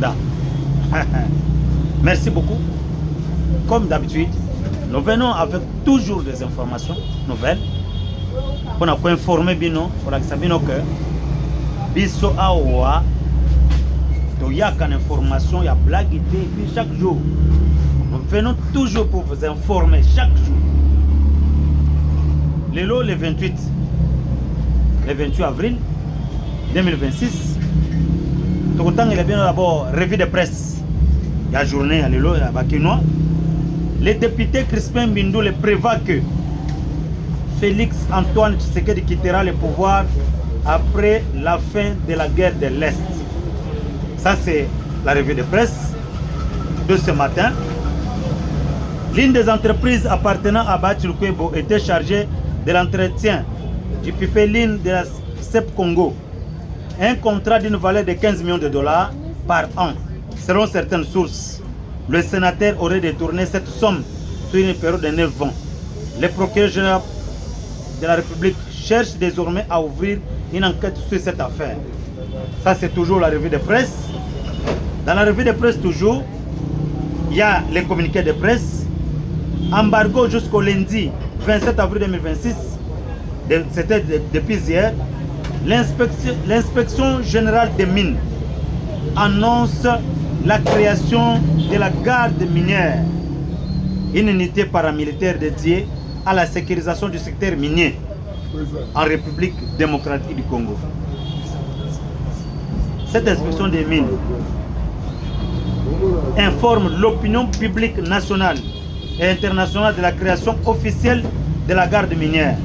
mandat. Merci beaucoup. Comme d'habitude, nous venons avec toujours des informations nouvelles pour nous informer bien, pour que nous que biso awa il y a une information, il y a blague chaque jour. Nous venons toujours pour vous informer chaque jour. Le 28 avril 2026, il y a bien d'abord revue de presse. Il y a journée, il y a le Bakinois. Le député Crispin Mbindou le prévoit que Félix Antoine Tshisekedi quittera le pouvoir après la fin de la guerre de l'Est. Ça, c'est la revue de presse de ce matin. L'une des entreprises appartenant à Batilkwebo était chargée de l'entretien du pipeline de la CEP Congo. Un contrat d'une valeur de 15 millions de dollars par an. Selon certaines sources, le sénateur aurait détourné cette somme sur une période de 9 ans. Le procureur général de la République cherche désormais à ouvrir une enquête sur cette affaire. Ça, c'est toujours la revue de presse. Dans la revue de presse, toujours, il y a les communiqués de presse. Embargo jusqu'au lundi 27 avril 2026. C'était depuis hier. L'inspection générale des mines annonce la création de la garde minière, une unité paramilitaire dédiée à la sécurisation du secteur minier en République démocratique du Congo. Cette inspection des mines informe l'opinion publique nationale et internationale de la création officielle de la garde minière,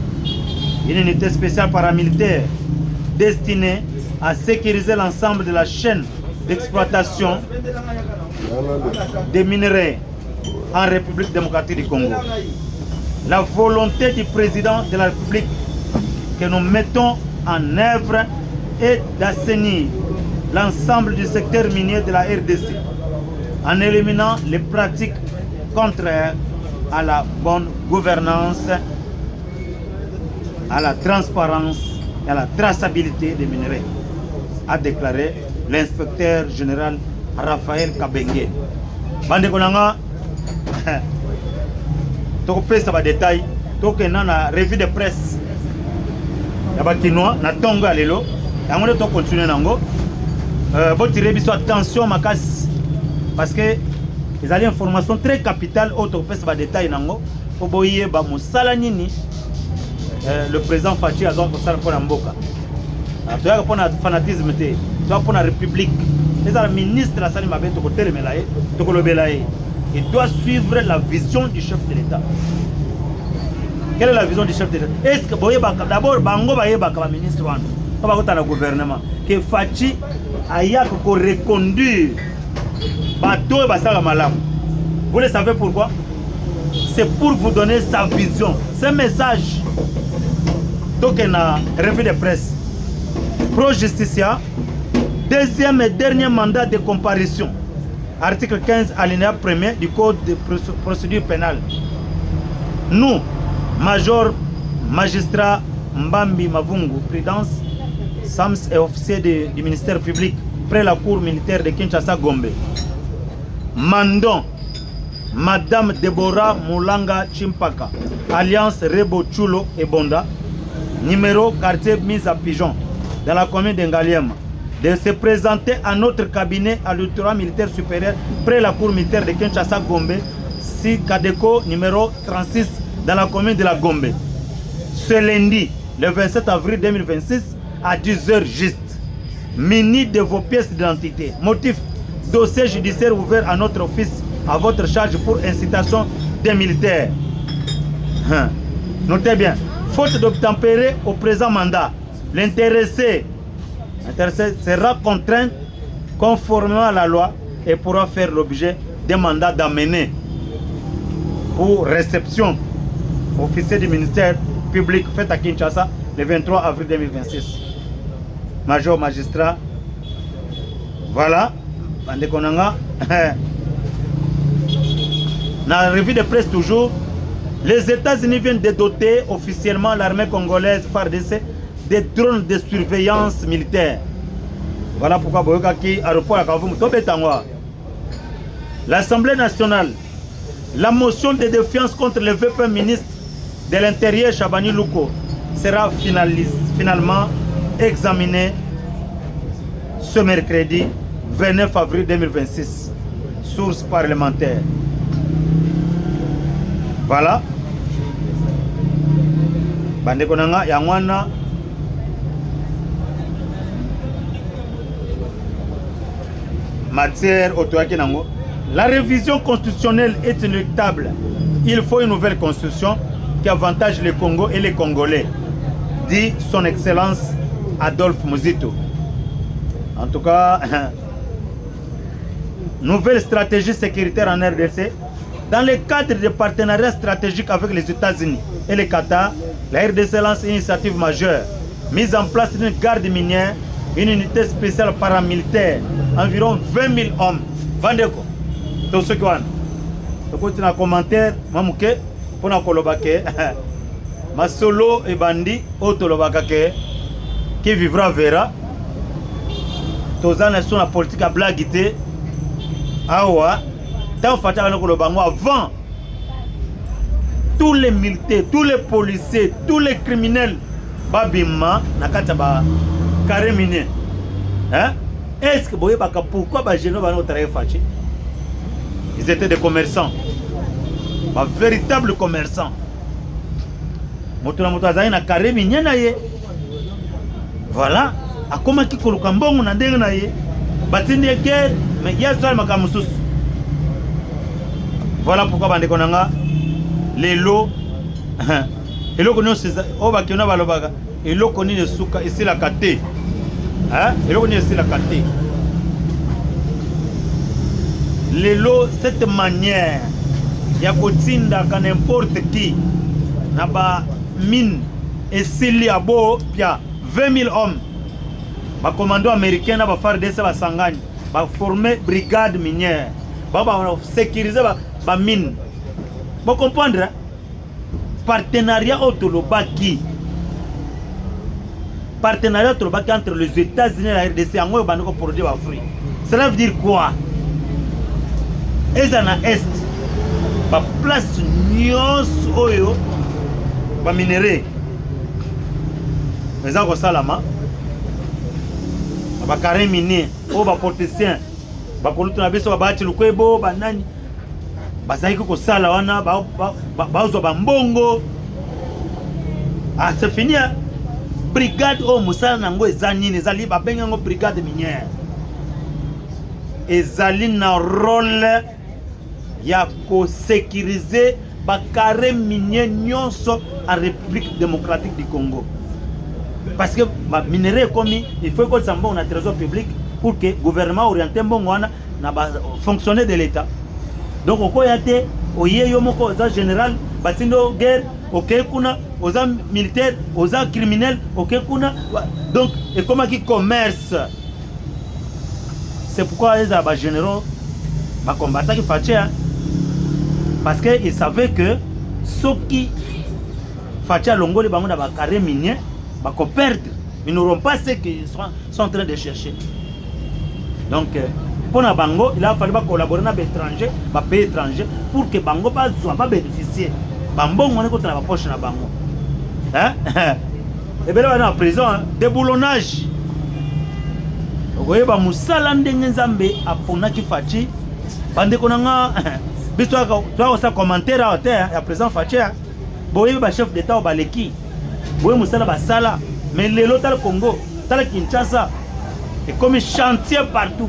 une unité spéciale paramilitaire destinée à sécuriser l'ensemble de la chaîne d'exploitation des minerais en République démocratique du Congo. La volonté du président de la République que nous mettons en œuvre est d'assainir l'ensemble du secteur minier de la RDC en éliminant les pratiques contraires à la bonne gouvernance, à la transparence et à la traçabilité des minerais, a déclaré l'inspecteur général Raphaël Kabenge. Bande Konanga, tokopesa ba détail, tokena na revue de presse ya bakinois na tonga lelo, yango to continuer nango. Vous tirez biso attention makasi parce que les alliés information très capitale auto pesa ba détail nango po boye ba mosala nini le président Fachi a donc ça pour Mboka. Tu as pour fanatisme tu as pour la République. Les ministres la sali mabe to ko telemelaye to ko lobelaye. Il doit suivre la vision du chef de l'État. Quelle est la vision du chef de l'État? Est-ce que boye d'abord bango baye ba ka ministre wana ko ba ko ta gouvernement que Fachi aya ko reconduire bateau et basala malam. Vous le savez pourquoi? C'est pour vous donner sa vision. Ce message donc il y a une revue de presse. Pro-Justicia, deuxième et dernier mandat de comparution. Article 15, alinéa 1er du Code de procédure pénale. Nous, major magistrat Mbambi Mavungu, Prudence, SAMS et officier du ministère public près la cour militaire de Kinshasa Gombe, mandons Madame Deborah Moulanga Chimpaka, Alliance Rebo Chulo et Bonda, numéro quartier mise à Pigeon, dans la commune d'Engaliema, de se présenter à notre cabinet à l'autorité militaire supérieur près la cour militaire de Kinshasa Gombe, si Kadeko numéro 36 dans la commune de la Gombe. Ce lundi, le 27 avril 2026, à 10h juste, muni de vos pièces d'identité. Motif, dossier judiciaire ouvert à notre office à votre charge pour incitation des militaires. Notez bien, faute d'obtempérer au présent mandat, l'intéressé sera contraint conformément à la loi et pourra faire l'objet d'un mandat d'amener pour réception officier du ministère public fait à Kinshasa le 23 avril 2026. Major magistrat, voilà, Bande Konanga. Dans la revue de presse toujours, les États-Unis viennent de doter officiellement l'armée congolaise FARDC des drones de surveillance militaire. Voilà pourquoi Boyokaki aéroport à Kavumu Tobetangwa. L'Assemblée nationale, la motion de défiance contre le VP ministre de l'Intérieur Chabani Louko sera finalement examinée ce mercredi 29 avril 2026. Source parlementaire. Voilà. Bandekonanga Yangwana. Matière autoaki nango. La révision constitutionnelle est inéluctable. Il faut une nouvelle constitution qui avantage le Congo et les Congolais, dit son Excellence Adolphe Muzito. En tout cas, nouvelle stratégie sécuritaire en RDC. Dans le cadre de partenariat stratégique avec les États-Unis et le Qatar, la RDC lance une initiative majeure. Mise en place d'une garde minière, une unité spéciale paramilitaire, environ 20 000 hommes. Vandeko. Tous ceux qui ont un commentaire, Mamouke, pour na kolobake, Masolo et Bandi, Otolobakake, qui vivra verra. Tous les gens la politique à blaguité. Awa, tant fait avant, tous les militaires, tous les policiers, tous les criminels, Babima, Nakataba, carré minier. Hein? Est-ce que pourquoi les gens vont travailler fâchés? Ils étaient des commerçants, des véritables commerçants. Voilà. A comment qui koluka mbongo na ndenge na ye. Batindi guerre, mais il y a ça makamusus. Voilà pourquoi bandeko nanga les lots. Et lo kono c'est o ba kiona balobaka. Et lo koni ne suka ici la kate. Hein? Et lo koni ici la kate. Les lots, cette manière, il y a n'importe qui, n'a pas mine et s'il y a beau, il y a 20 000 hommes. Les commandos américains va faire des sangagne, va former brigade minière, va sécuriser la mine. Vous comprenez? Partenariat autolobaki. Partenariat autolobaki entre les États-Unis et la RDC en gros produit l'Afrique. Cela veut dire quoi? Et dans l'Est, la place Nyos Oyo, la minerai. Mais en Salama, la carré minier, la porticien, la coluto na biso ba le kwebo ba nani. Ba saiko ko sala wana ba zo ba mbongo. Ah c'est fini. Brigade o musala nango ezani ezali ba benga ngo brigade minière. Ezali na rôle ya ko sécuriser ba carré minier nyonso en République démocratique du Congo. Parce que ma minerai comme il faut que ça on a trésor public pour que le gouvernement orienté mbongwana na ba fonctionner de l'état. Donc oko yate oye yo moko za général batindo guerre OK kuna oza militaire oza criminel OK kuna donc et comment qui commerce. C'est pourquoi les ba généraux ba combattant qui faché parce que ils savaient que ceux qui faché longoli bango na ba carré minier ba ko perdre, ils n'auront pas ce qu'ils sont en train de chercher. Donc pour na bango il a fallu collaborer avec l'étranger, ba pays étranger pour que bango ba bénéficier. Bambon on est contre la poche na bango. Hein? Et bien là dans la prison, déboulonnage. Vous voyez ba musala ndenge nzambe apona ki fachi bande konanga biso toi ça commentaire à terre ya président fachi. Vous voyez ba chef d'état ba leki. Vous voyez musala ba sala mais les lots dans Congo, dans Kinshasa et comme chantier partout.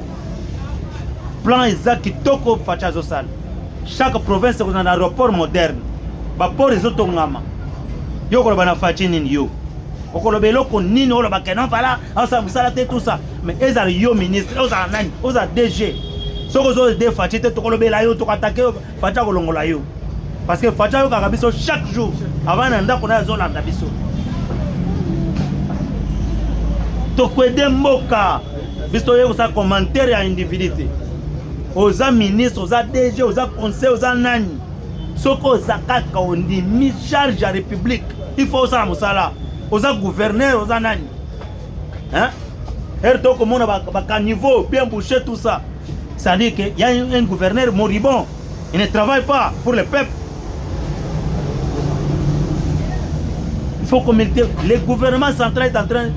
Plan exact qui toko fachi zo sala. Chaque province a un aéroport moderne. Ba port les autres ngama. Yo ko bana fachi nini yo. Okolo beloko nini olo ba kenan fala, asa musala te tout ça. Mais ezali yo ministre, oza nani, oza DG. Soko zo de fachi te tokolo bela yo to attaquer facha ko longola yo. Parce que facha yo ka biso chaque jour avant nanda ko na zo landa biso. To kwede mboka. Biso yo sa commentaire ya individualité. Oza ministre, oza DG, oza conseil, oza nani. Soko zakaka ondi mi charge à république. Il faut ça musala. Oza gouverneur, oza nani. Hein? Comment on a niveau bien bouché tout ça. Ça dit qu'il y a un gouverneur moribond. Il ne travaille pas pour le peuple. Il faut communiquer. Le gouvernement central est en train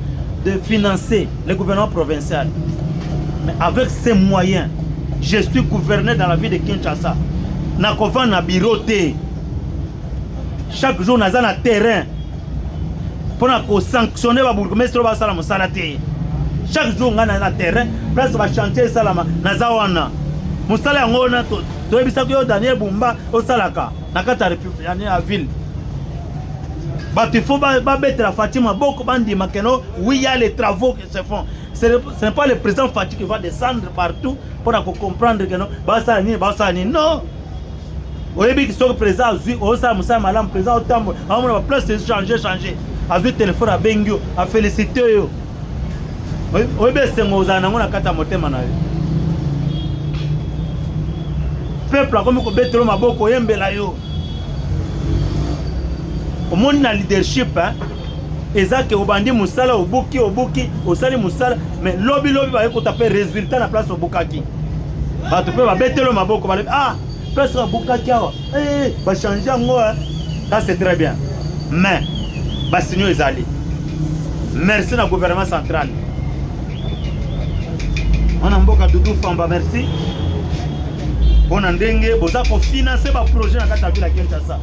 de financer le gouvernement provincial. Mais avec ces moyens, je suis gouverneur dans la ville de Kinshasa. Nakova na biroté. Chaque jour, nous avons un terrain pour sanctionner le bourgmestre de Salam Salate. Chaque jour, nous avons un terrain pour chantier Salama Nazawana. Moussala Ngona, tu as vu ça que Daniel Bumba au Salaka, dans la République, dans la ville. Il faut mettre la Fatima, beaucoup de Makeno, oui, il y a les travaux qui se font. Ce n'est pas le président Fatih qui va descendre partout pour comprendre que non, non. Vous voyez que le président a vu, le président a temps, on plus de changer. A vu le téléphone à Bengio, à féliciter. Vous voyez que c'est un peuple a comme un bête de maboko, yembelayo. Au monde na leadership, ezake obandi musala obuki osali musala mais lobby ba ko taper résultat na place obukaki. Ba tu peux ba betelo maboko ba place obukaki awa. Ba changer ngo ça c'est très bien. Mais ba signo ezali. Merci na gouvernement central. On a mboka Doudou Famba merci. On a ndenge boza ko financer ba projet na kata ville à Kinshasa.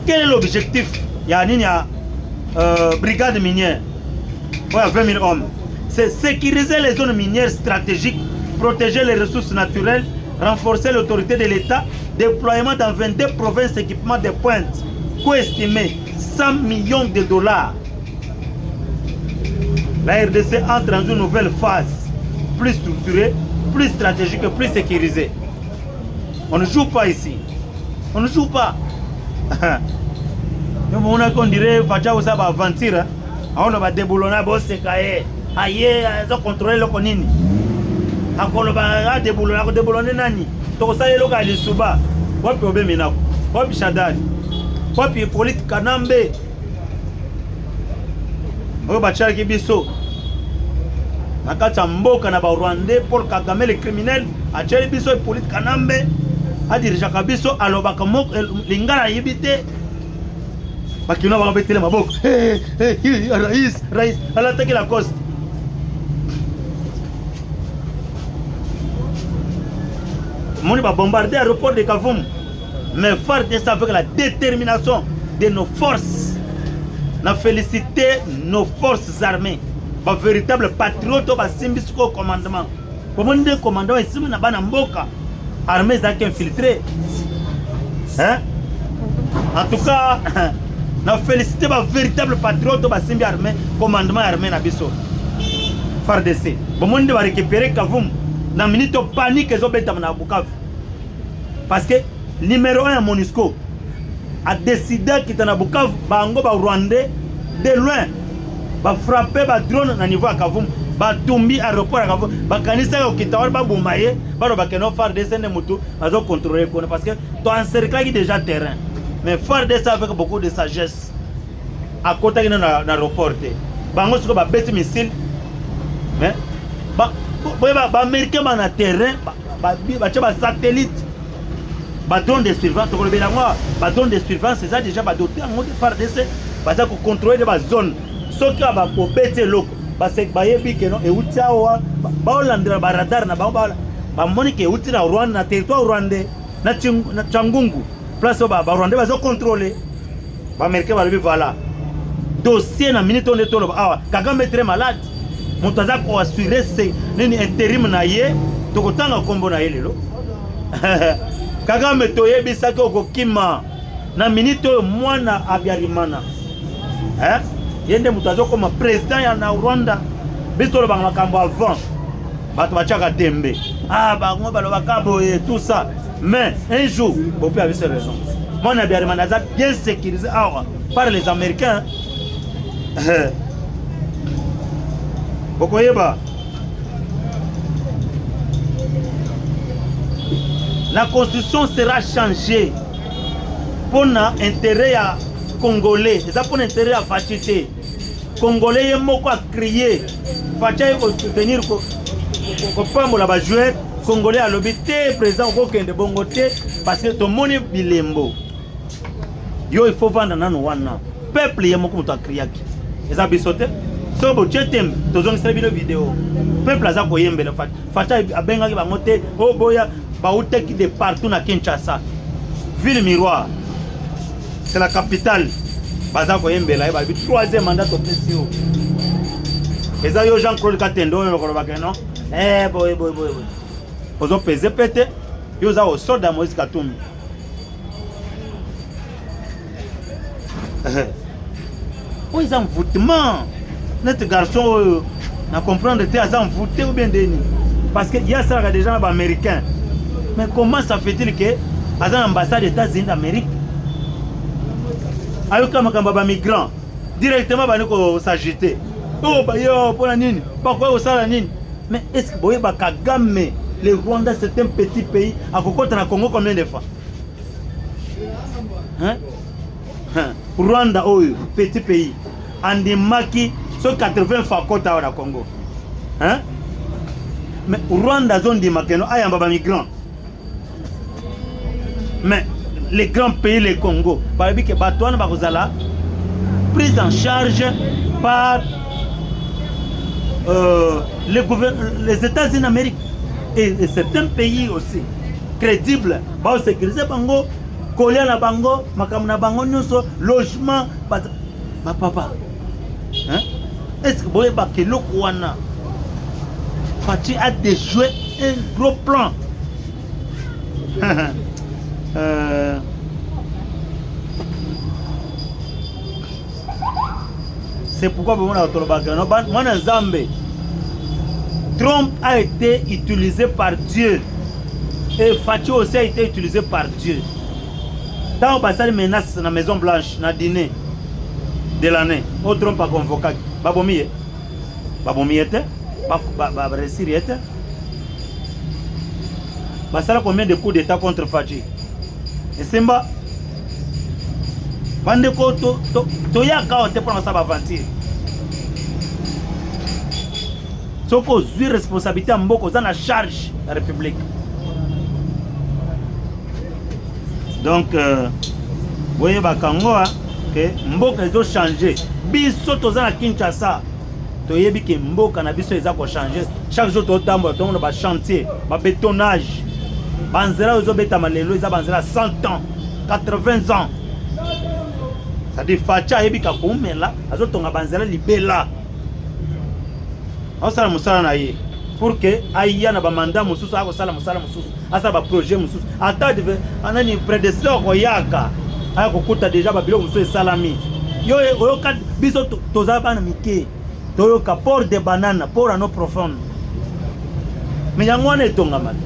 Quel est l'objectif? Il y a une brigade minière. Il y a 20 000 hommes. C'est sécuriser les zones minières stratégiques, protéger les ressources naturelles, renforcer l'autorité de l'État, déploiement dans 22 provinces, équipement de pointe, coût estimé 100 millions de dollars. La RDC entre dans une nouvelle phase, plus structurée, plus stratégique et plus sécurisée. On ne joue pas ici. On ne joue pas. On a qu'on dirait Facha ou ça va aventure. On va déboulonner bosse kaye. Aye, ils ont contrôlé le conini. On va déboulonner nani. To ça le local suba. Wapi obemina. Wapi Shadari. Wapi politique Kanambe. On va chercher biso. Nakata mboka na ba Rwandais Paul Kagame les criminels. A chercher biso politique Kanambe. A dirija kabiso alobaka moko lingala yibite bakina ba betele maboko rais ala attaquer la cause moni ba bombarder l'aéroport de Kavumu mais faire de ça avec la détermination de nos forces na féliciter nos forces armées ba véritable patriote ba simbisiko commandement pour mon commandant ici na bana mboka armée qui infiltré. Hein? En tout cas, na félicité ma véritable patriote ba simbi armée, commandement armé na biso. FARDC. Bon monde va récupérer Kavumu. Na minute panique ils ont bêta na Bukavu. Parce que numéro 1 à MONUSCO a décidé quitter na Bukavu, bango ba Rwandais de loin ba frapper ba drone na niveau à Kavumu. Batumbi aéroport à Kavumu bakanisa okitawar ba bumaye baro bakeno FARDC ne mutu azo contrôler parce que tu encercles déjà terrain mais FARDC avec beaucoup de sagesse à côté na aéroport bango siko ba bête missile mais ba américain na terrain ba satellite ba drone de surveillance to kolobela moi ba drone de surveillance c'est déjà ba doté en mode FARDC ba za ko contrôler ba zone soki ba ko bête loko basek bayebi que non et utiawa baolandira baradar na ba moni que uti na Rwanda na territoire rwandais na Changungu place ba Rwandais bazo contrôler ba américain ba voilà dossier na minute on est tolo ah Kagame très malade montaza ko assurer c'est nini intérim na ye to kotanga kombo na ye lelo Kagame to yebisa ko kokima na minute mwana abiarimana hein yende mutazo comme président ya na Rwanda bitolo banga makambo avant bato bachaka tembe bango balobaka boye tout ça mais un jour on peut avoir raison mon abiarimana za bien sécurisé par les Américains bokoyeba la constitution sera changée pour l'intérêt à Congolais, c'est pour l'intérêt à Fatité. Congolais est moko à crier. Facha ko soutenir ko pambola ba jouer Congolais à l'obité présent au de bongoté parce que ton moni bilembo. Yo il faut vendre nanu wana. Peuple est moko to crier qui. Eza bisote. So bo chetem tozong sala bino vidéo. Peuple aza ko yembele Facha abenga ki bangote o boya ba uteki de partout na Kinshasa. Ville miroir. C'est la capitale. Baza ko yembela ba bi 3e mandat au PCO. Eza yo Jean-Claude Katendo no ko ba non. Boy. Ozo peze pete yo za au soldat Moïse Katumbi. Oui, ils ont voûtement. Notre garçon n'a comprendre que ils ont voûté ou bien déni. Parce qu'il y a ça des gens américains. Mais comment ça fait-il que ils ont l'ambassade des États-Unis d'Amérique? Ayo kama kamba migrants directement ba niko s'agiter. Oh ba yo pour la nini? Pourquoi au sala nini? Mais est-ce que boye ba Kagame le Rwanda c'est un petit pays à côté na Congo combien de fois? Hein? Rwanda oyo petit pays andimaki so 80 fois kota au Congo. Hein? Mais Rwanda zone di makeno ayamba ba migrants. Mais les grands pays, les Congo, par exemple, que Batouane Bakozala, prise en charge par les États-Unis d'Amérique et certains pays aussi crédibles. Bah, sécuriser Bango, coller à la Bango, Makamna Bango, logement, ma papa. Hein? Est-ce que vous voyez que le Kouana Fati a déjoué un gros plan? C'est pourquoi Trump a été utilisé par Dieu et Fati aussi a été utilisé par Dieu. Tant on passe les menaces dans la Maison Blanche, dans le dîner de l'année, au Trump a convoqué Babomi était Babressiri était. Ça a combien de coups d'état contre Fati? Et Simba Bandeko to yaka ote pour ça aventure. Sauf aux responsabilités en mboko dans la charge de la République. Donc voyez bakango que mboka ils ont changé. Biso toza na Kinshasa. Toyebi ke mboka na biso eza ko changer. Chaque jour to tambo to ba chantier, ba bétonnage. Banzela aux obéta malelo, ils ont banzela 100 ans, 80 ans. Ça dit Facha ebika kumela, azotonga banzela libela. Osala musala na ye pour que aya na ba mandat mususu akosala musala mususu, asa ba projet mususu. Ata de anani prédécesseur koyaka, aya kokuta déjà ba biloko mususu salami. Yo oyoka biso toza bana mike. Toyoka port de banane, port à nos profondes. Mais yangwana etonga mata.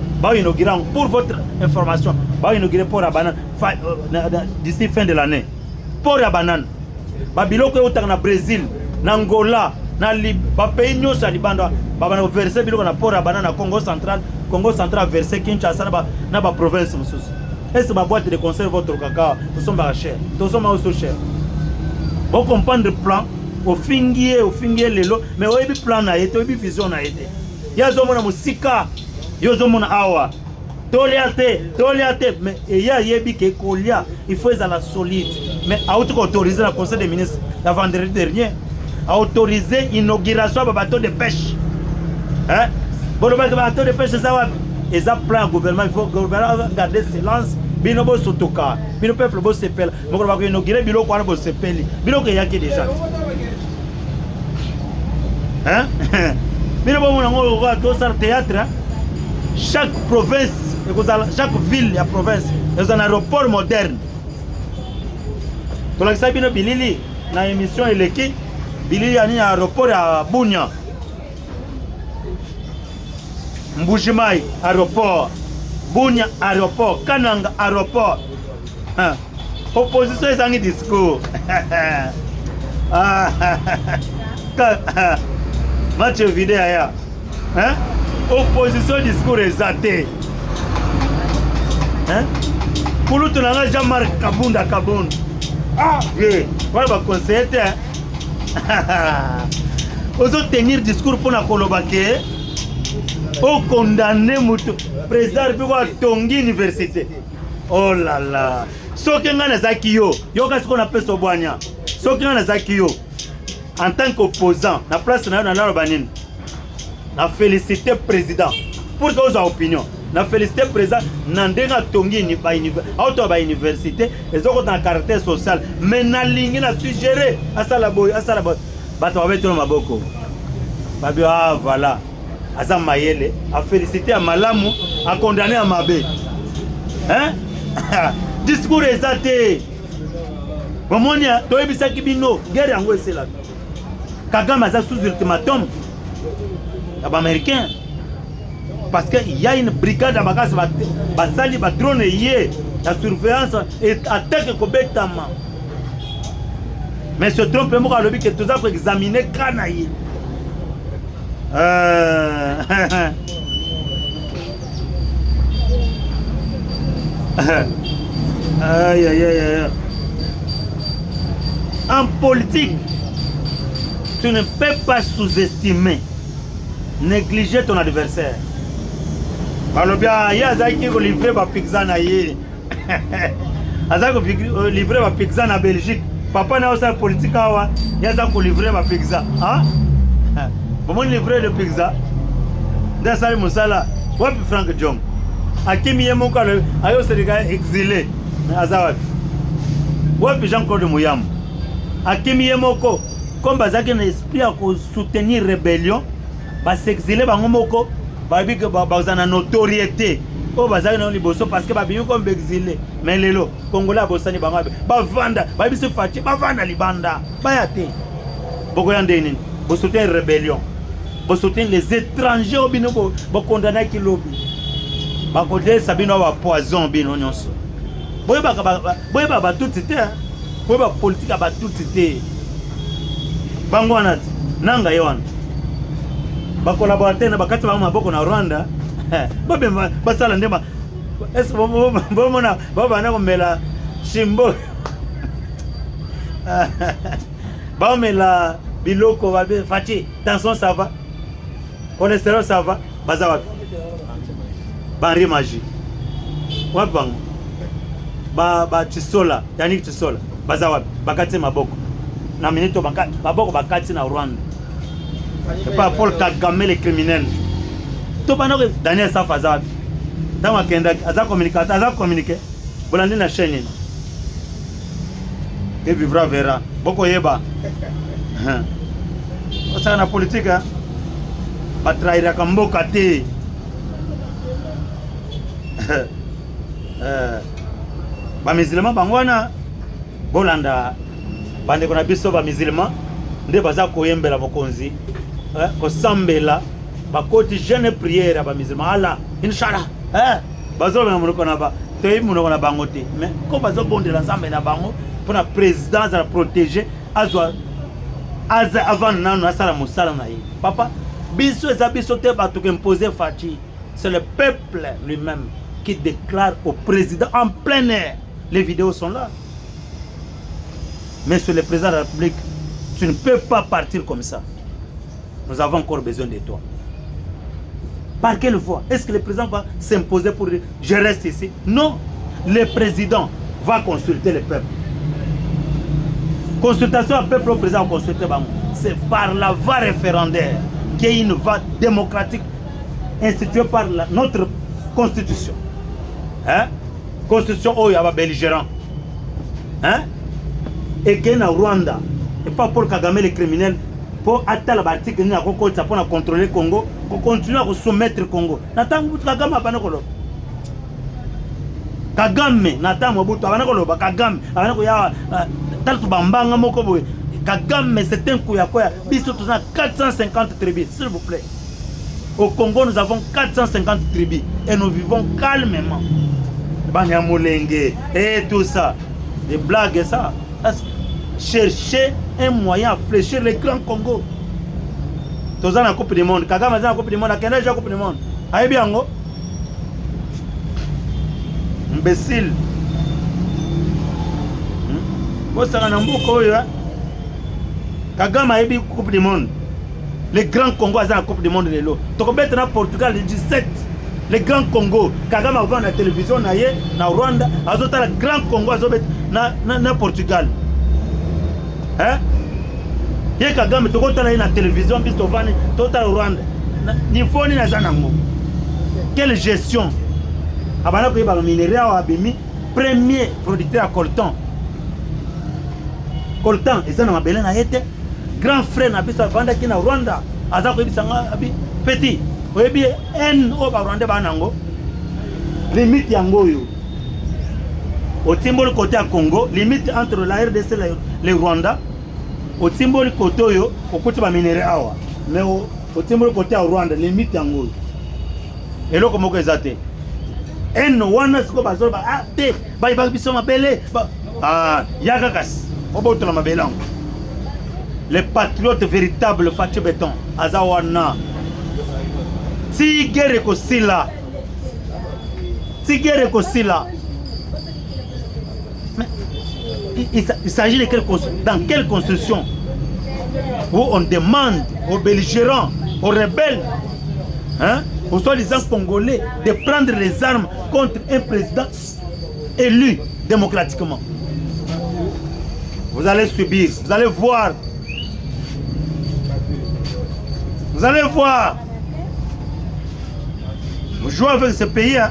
Pour votre information, va inaugurer port à banane d'ici fin de l'année. Port à banane. Babiloko est au Brésil, en Angola, dans pays nyonso libanda, ba verser biloko na port à banane à Congo central verser Kinshasa na ba province mususu. Est-ce ma boîte de conserve votre cacao, nous sommes pas cher. Nous sommes aussi cher. Vous comprenez le plan au fingier lelo, mais au plan na été, au vision na été. Ya zomona musika Yozomona awa toliate mais ya yebi ke kolia il faut être la solide mais a autorisé le conseil des ministres la vendredi dernier a autorisé inauguration de bateau de pêche hein bon le bateau de pêche ça va et ça plan gouvernement il faut gouvernement garder silence bino bo sotoka bino peuple bo sepel mo ko ba inaugurer bilo ko bo sepeli bilo ko yaki déjà hein bino bo mona ngo ko to sar théâtre hein? Chaque province, chaque ville et province, ils ont un aéroport moderne. Donc, ça bien Bilili, dans l'émission Eleki, Bilili a un aéroport à Bunia. Mbujimai, aéroport. Bunia, aéroport. Kananga, aéroport. Opposition, ils ont un discours. Match vidéo ailleurs. Hein? Opposition discours exalté. Hein? Pour nous, Jean-Marc Kabunda. Ah, oui. Voilà, conseiller. Ozo tenir discours pour la Kolobake. O condamner mutu président pour tongi université. Oh là là. Soki ngana zaki yo ka ce qu'on appelle Sobwania. Soki ngana zaki yo en tant qu'opposant na place na la banine. Na féliciter président pour que aux opinions. Na féliciter président nandenga tongi ni ba université et zo dans caractère social mais na lingi na suggérer asala boy bato ba beto maboko. Babi ah voilà. Azam Mayele a félicité à Malamu, a condamné à Mabé. Hein? Discours exaté. Momonia, toi et Bissaki Bino, guerre en Ouest là. Kagame a sous ultimatum. Américain. Parce qu'il y a une brigade à Bagas, Basali, Batrone, la surveillance et attaque Kobetama. Mais ce trompe, moi, le but que tout ça pour examiner Kanaï. Aïe, aïe, aïe. En politique, tu ne peux pas sous-estimer, négliger ton adversaire. Alors bien, il y a des gens qui livrent ma pizza na yé. Ils livrent ma pizza na Belgique. Papa n'a pas de politique, il y a des gens qui livrent ma pizza. Hein? Comment livrer le pizza? Dans ça, Moussala, wapi Frank Jong. Akimi Yemoka, ayo Sénégal exilé. Azawad. Wapi Jean-Claude Mouyam. Akimi Yemoko, comme Bazaki n'a esprit à soutenir rébellion, va s'exiler, Bangomoko, Babi que Bazana notoriété. Oh, Bazaki n'a liboso parce que Babi comme exilé. Mais les lots, Congolais, Bossani, Bangabe, Bavanda, Babi se fâche, Bavanda, Libanda, Bayate. Bogoyandénin, vous soutenez rébellion. Vous soutenez les étrangers au binobo, vous condamnez qui lobby. Vous condamnez Sabino à poison, bino nyonso. Vous voyez, tout c'était. Vous voyez, politique à tout c'était. Bangwanat, Nanga Yohan. Vous collaborez na bakati ba maboko na Rwanda. Babe basala ndema. Est-ce que vous mona baba na komela shimbo. Ba mela biloko babe fati, tension ça va. Cholestérol ça va, bazawa. Banri magie. Wabang. Ba Chisola, Yannick Chisola, bazawa, bakati maboko. Na minito bakati, maboko bakati na Rwanda. C'est pas Paul Kagame les criminels. To bana Daniel Safaza. Dans Kenda, aza communiquer. Bolandi na chaîne. Et vivra verra. Boko yeba. Ça na politique hein. Batraira kamboka te. Ba musulman bangwana bolanda bande kona biso ba musulman nde baza koyembela bokonzi ko sambela bakoti jeune prière ba musulman ala inshallah bazo na munoko na ba tey munoko na bango te mais ko bazo bondela nzambe na bango pour la présidence à protéger azwa avant nanu asala musala na ye papa biso ezabiso te bato ko imposer fati. C'est le peuple lui-même qui déclare au président en plein air. Les vidéos sont là. Mais sur le président de la République, tu ne peux pas partir comme ça. Nous avons encore besoin de toi. Par quelle voie? Est-ce que le président va s'imposer pour dire je reste ici? Non. Le président va consulter le peuple. Consultation au peuple au président, consulter. C'est par la voie référendaire qui est une voie démocratique instituée par notre constitution. Hein? Constitution où il y a belligérant. Hein? Et qu'il y a Rwanda. Et pas pour Kagame les criminels. Pour atteindre l'article pour contrôler le Congo. Pour continuer à soumettre le Congo. Kagame n'a pas de Kagame n'a pas de Kagame. Kagame c'est un coup. Biso 450 tribus, s'il vous plaît. Au Congo, nous avons 450 tribus et nous vivons calmement. Banyamulenge et tout ça. Des blagues et ça. Chercher un moyen à fléchir le grand Congo. Tous dans la Coupe du Monde. Kagame dans la Coupe du Monde. À Kenya, la Coupe du Monde. Aïe bien, imbécile. Vous savez, Kagame a eu Coupe du Monde. Les grands Congo ont la Coupe du Monde. Donc maintenant Portugal le 17. Les grands Congo. Kagame a vu la télévision na Rwanda. Azota le grand Congo na Portugal. Hein? Yé Kagame to kota na télévision bis to vani total Rwanda. Ni foni na zanango. Quelle gestion? Abana ko ba minerai wa bimi premier producteur à coltan. Coltan et ça na mabele na yete. Grand frère na biso vanda ki na Rwanda. Aza ko bisanga abi petit. Oyebi en o ba Rwanda ba nango. Limite yango yo. Au symbole côté à Congo, limite entre la RDC et le Rwanda. Au symbole côté yo, au côté ba minerai awa. Mais au symbole côté à Rwanda, limite yango. Et là comment que ça te? En wana siko bazolo ba te ba biso mabele. Yagakas. Oboto la mabele. Les patriotes véritables Fatou Béton Azawana. Tigere Kosila. Tigere Kosila. Mais il s'agit de dans quelle construction où on demande aux belligérants, aux rebelles, hein, aux soi-disant congolais de prendre les armes contre un président élu démocratiquement. Vous allez subir, vous allez voir. Vous allez voir. Vous jouez avec ce pays. Hein?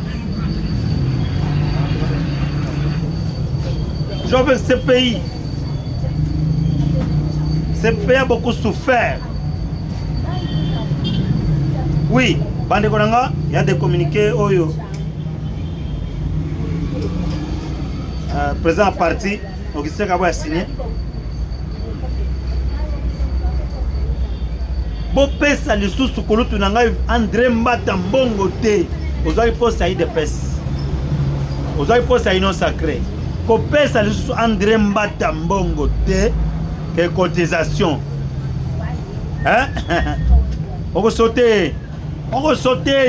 Vous jouez avec ce pays. Ce pays a beaucoup souffert. Oui, Bande Konanga, il y a des communiqués. Oyo. Président parti, Augustin Kabo a signé. Bopesa lisusu kolutu na ngai André Mbata Mbongo te. Ozali posta yi de presse. Ozali posta yi non sacré. Kopesa lisusu André Mbata Mbongo te que cotisation. Hein? On sauter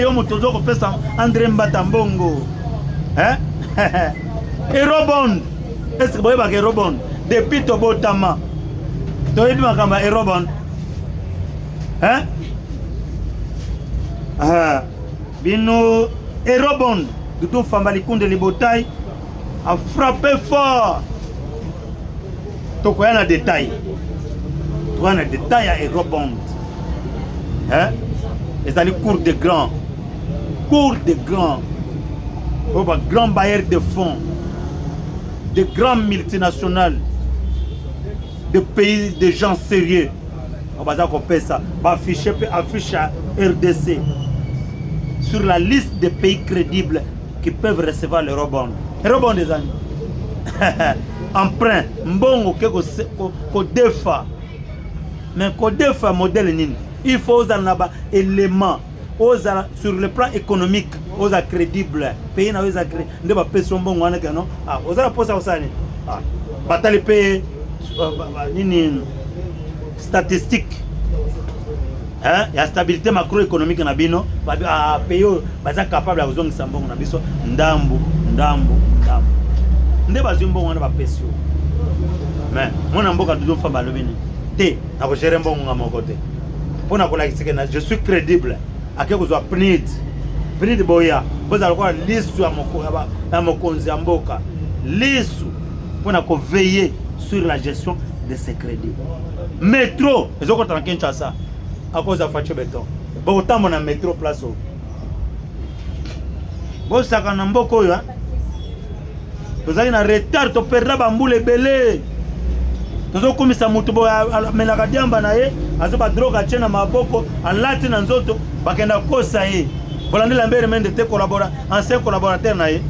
yo motozo kopesa André Mbata Mbongo. Hein? Erobond. Est-ce que boye ba Erobond depuis Tobotama. Toyebi makamba Erobond. Hein? Bino Erobond, Dudu Fambalikun de Libotaï a frappé fort. Donc, il y a un détail. Il y a un détail à Erobond. Hein? Et ça, les cours de grands. Cours de grands. Grands bailleurs de fonds. De grands multinationales. De pays, de gens sérieux. On va ça. Afficher à RDC sur la liste des pays crédibles qui peuvent recevoir le rebond. Rebond des amis. Emprunt. Mbongo ko defa. Mais ko defa modèle nini. Il faut aux éléments sur le plan économique, aux crédibles. Pays na aux crédibles. Ne pas payer son bon wana non. Ah, aux la posa osani. Ah, bataille payer nini statistique. Hein, il y a stabilité macroéconomique na bino, ba pays baza capable à kozongisa mbongo na biso ndambu. Nde bazimbo wana ba pesio. Mais mona mboka dudu fa balobini. Te na ko gérer mbongo nga moko te. Pona ko lakisike na je suis crédible. Ake ko zo PNID boya. Boza ko lisu ya mokonzi ya mboka. Lisu pona ko veiller sur la gestion de ces crédits. Métro, ils ont en Kinshasa à cause de Fatou Béton. Bon, autant mon métro place. Bon, ça quand on mboko yo. Vous avez un retard, tu perdras bamboule belé. Nous avons commis ça mutubo mais la gadiamba nae, azoba droga tchena maboko, en latin en zoto, bakenda kosa ye. Bolande Lambert Mende te collabora, ancien collaborateur nae.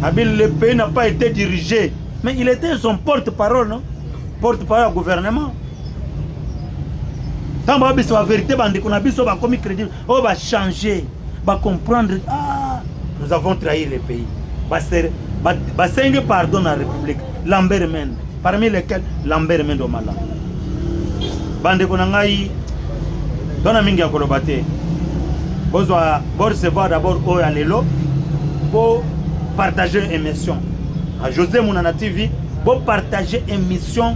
Habil le pays n'a pas été dirigé, mais il était son porte-parole, non? Porte-parole au gouvernement. Quand on a la vérité, on a commis crédible, on va changer, on va comprendre. Ah, nous avons trahi le pays. Basengue pardonne à la République. Lambert Mende, parmi lesquels Lambert Mende au Mala. Bande Konangaï, Dona Minga Kolobate. Vous recevoir d'abord au Alelo pour partager une émission. À José Mounana TV, pour partager une émission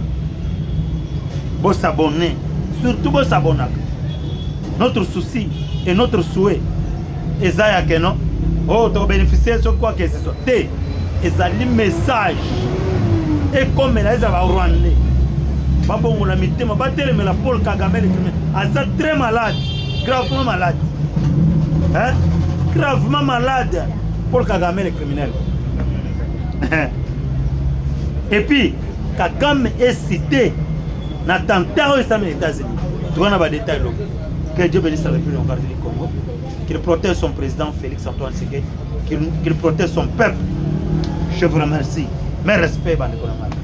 Vous s'abonner. Surtout vous s'abonner. Notre souci et notre souhait. Et ça, il y a non. Oh, tu as bénéficié de quoi que ce soit. Et ça, le message. Et comme il y a des Rwandais. Babon la mité, ma batterie, mais la Paul Kagame, elle est très malade. Gravement malade. Hein? Gravement malade. Paul Kagame, le criminel. Et puis, Kagame est cité dans l'attentat aux États-Unis. Tu vois, on a des détails. Que Dieu bénisse la République du Congo. Qu'il protège son président Félix Antoine Tshisekedi. Qu'il protège son peuple. Je vous remercie. Mes respects, Bande Konamara.